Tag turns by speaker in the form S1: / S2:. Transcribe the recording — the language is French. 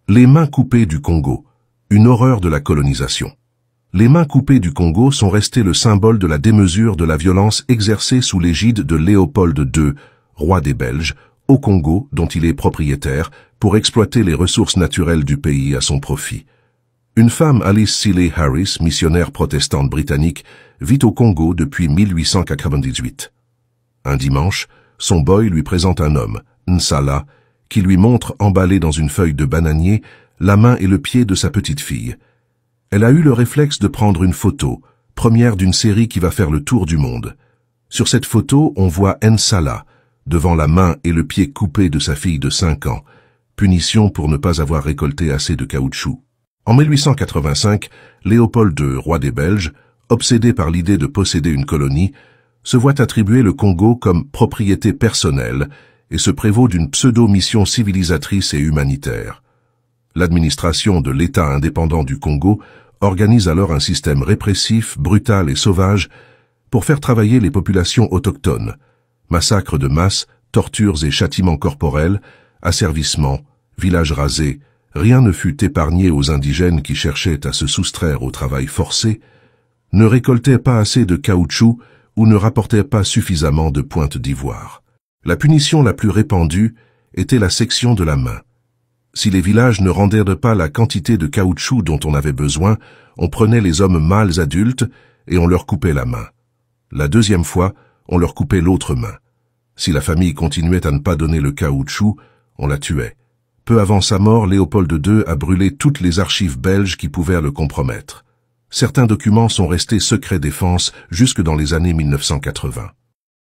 S1: Les mains coupées du Congo, une horreur de la colonisation. Les mains coupées du Congo sont restées le symbole de la démesure de la violence exercée sous l'égide de Léopold II, roi des Belges, au Congo, dont il est propriétaire, pour exploiter les ressources naturelles du pays à son profit. Une femme, Alice Seeley Harris, missionnaire protestante britannique, vit au Congo depuis 1898. Un dimanche, son boy lui présente un homme, Nsala, qui lui montre, emballé dans une feuille de bananier, la main et le pied de sa petite fille. Elle a eu le réflexe de prendre une photo, première d'une série qui va faire le tour du monde. Sur cette photo, on voit Nsala, devant la main et le pied coupés de sa fille de 5 ans, punition pour ne pas avoir récolté assez de caoutchouc. En 1885, Léopold II, roi des Belges, obsédé par l'idée de posséder une colonie, se voit attribuer le Congo comme propriété personnelle et se prévaut d'une pseudo-mission civilisatrice et humanitaire. L'administration de l'État indépendant du Congo organise alors un système répressif, brutal et sauvage pour faire travailler les populations autochtones. Massacres de masse, tortures et châtiments corporels, asservissements, villages rasés, rien ne fut épargné aux indigènes qui cherchaient à se soustraire au travail forcé, ne récoltaient pas assez de caoutchouc ou ne rapportaient pas suffisamment de pointes d'ivoire. La punition la plus répandue était la section de la main. Si les villages ne rendaient pas la quantité de caoutchouc dont on avait besoin, on prenait les hommes mâles adultes et on leur coupait la main. La deuxième fois, on leur coupait l'autre main. Si la famille continuait à ne pas donner le caoutchouc, on la tuait. Peu avant sa mort, Léopold II a brûlé toutes les archives belges qui pouvaient le compromettre. Certains documents sont restés secret défense jusque dans les années 1980.